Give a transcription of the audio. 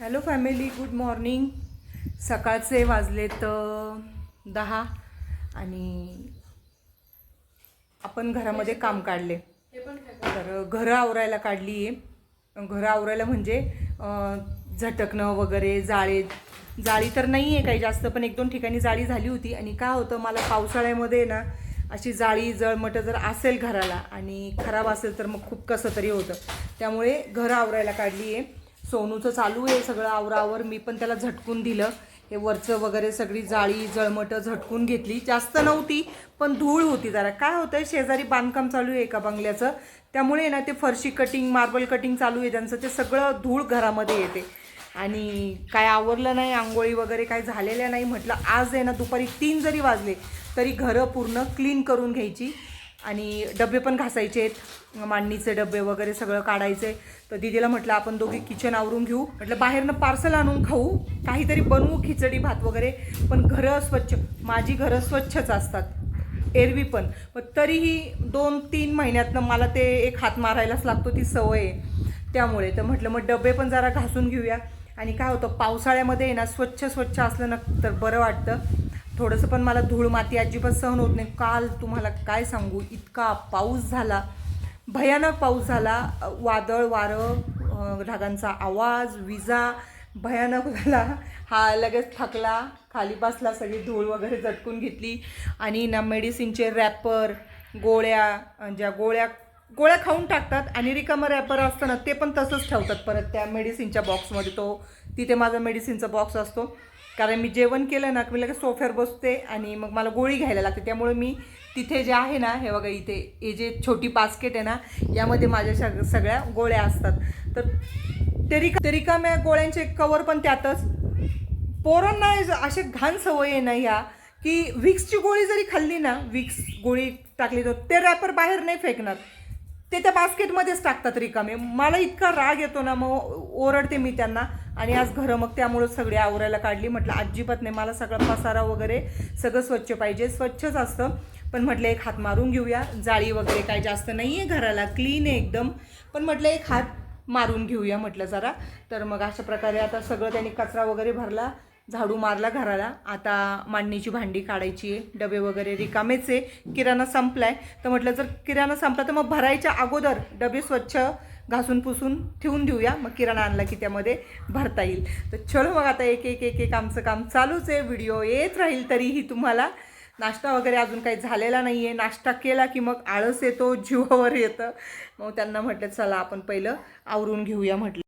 Hello family, good morning. सकाळचे वाजलेत 10 आणि आपण घरामध्ये काम काढले. तर घरं आवरायला काढली आहे. घरं आवरायला म्हणजे झटकणं वगैरे, जाळी तर नाही आहे काही जास्त, पण 1-2 ठिकाणी जाळी झाली होती. आणि काय होतं, मला पावसाळ्यामध्ये ना अशी जाळी जळमटं जर असेल घराला आणि खराब असेल तर मग खूप कसं तरी होतं. त्यामुळे घरं आवरायला काढली आहे. सोनूचं चालू आहे सगळं आवरावर. मी पण त्याला झटकून दिलं. हे वरचं वगैरे सगळी जाळी जळमटं झटकून घेतली. जास्त नव्हती पण धूळ होती जरा. काय होतं, शेजारी बांधकाम चालू आहे एका बंगल्याचं, त्यामुळे ना ते फरशी कटिंग, मार्बल कटिंग चालू आहे त्यांचं. ते सगळं धूळ घरामध्ये येते आणि काय आवरलं नाही, आंघोळी वगैरे काय झालेल्या नाही. म्हटलं आज आहे ना दुपारी 3 जरी वाजले तरी घरं पूर्ण क्लीन करून घ्यायची. आणि डबे पण घासायचे आहेत, मांडणीचे डबे वगैरे सगळं काढायचे. तर दीदीला म्हटलं आपण दोघी किचन आवरून घेऊ. म्हटलं बाहेरनं पार्सल आणून खाऊ, काहीतरी बनवू, खिचडी भात वगैरे. पण घरं स्वच्छ, माझी घरं स्वच्छच असतात एरवी पण तरीही 2-3 महिन्यातनं मला ते एक हात मारायलाच लागतो, ती सवय आहे. त्यामुळे तर म्हटलं मग डबे पण जरा घासून घेऊया. आणि काय होतं, पावसाळ्यामध्ये ना स्वच्छ असलं ना तर बरं वाटतं. थोडंसं पण मला धूळ माती अजिबात सहन होत नाही. काल तुम्हाला काय सांगू, इतका पाऊस झाला, भयानक पाऊस झाला. वादळ वारं, ढगांचा आवाज, विजा भयानक झाला. हा लगेच थकला, खाली बसला, सगळी धूळ वगैरे झटकून घेतली. आणि ना मेडिसिनचे रॅपर, ज्या गोळ्या खाऊन टाकतात आणि रिकामं रॅपर असतं ना ते पण तसंच ठेवतात परत त्या मेडिसिनच्या बॉक्समध्ये. तिथे माझा मेडिसिनचा बॉक्स असतो. कारण मी जेवण केलं ना की मी लगेच सोफ्यावर बसते आणि मग मला गोळी घ्यायला लागते. त्यामुळे मी तिथे जे आहे ना, हे बघा इथे हे जे छोटी बास्केट आहे ना, यामध्ये माझ्या सगळ्या गोळ्या असतात. तर ते रिकाम्या गोळ्यांचे कवर पण त्यातच. पोरांना असे घाण सवय आहे ना ह्या, की विक्सची गोळी जरी खाल्ली ना, विक्स गोळी टाकली तर ते रॅपर बाहेर नाही फेकणार, ते त्या बास्केटमध्येच टाकतात रिकामे. मला इतका राग येतो ना, मग ओरडते मी त्यांना. आणि आज घरं मग त्यामुळं सगळे आवरायला काढली. म्हटलं अजिबात नाही, मला सगळा पसारा वगैरे सगळं स्वच्छ पाहिजे. स्वच्छच असतं पण म्हटलं एक हात मारून घेऊया. जाळी वगैरे काय जास्त नाही आहे घराला, क्लीन आहे एकदम. पण म्हटलं एक हात मारून घेऊया म्हटलं जरा. तर मग अशा प्रकारे आता सगळं त्यांनी कचरा वगैरे भरला, झाडू मारला घराला. आता मांडणीची भांडी काढायची आहे, डबे वगैरे रिकामेच आहे. किराणा संपलाय तर म्हटलं जर किराणा संपला तर मग भरायच्या अगोदर डबे स्वच्छ घासून पुसून ठेवून देऊया, मग किराणा आणला की त्यामध्ये भरता येईल. तर चलो मग आता एक आमचं काम चालूच आहे. व्हिडिओ येत राहील तरीही तुम्हाला. नाश्ता वगैरे अजून काही झालेला नाही आहे. नाश्ता केला की मग आळस येतो, जीवावर येतं. मग त्यांना म्हटलं चला आपण पहिलं आवरून घेऊया म्हटलं.